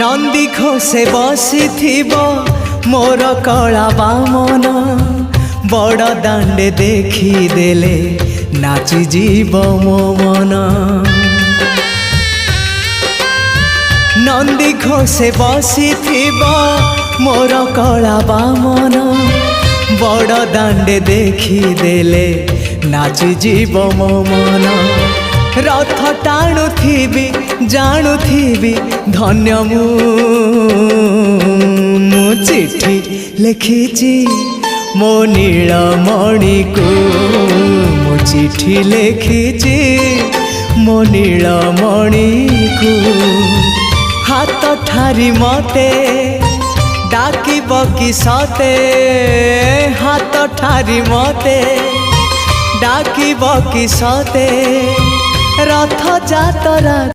नंदी घोषे बसी मोर कला बामन बड़ दांडे देखी देले नाची जीव मो मन। नंदी घोषे बसी मोर कला बामन बड़ दांडे देखी देले नाची जीव मो मन। रथ टाणुथिबी जाणुथिबी धन्य मु चिट्ठी लिखिची मो नीलमणि को मु चिट्ठी लिखिची मो नीलमणि को। हाथ ठारी मते डाकिब कि सते हाथ ठारी मते डाकिब कि सते रथ जातरा।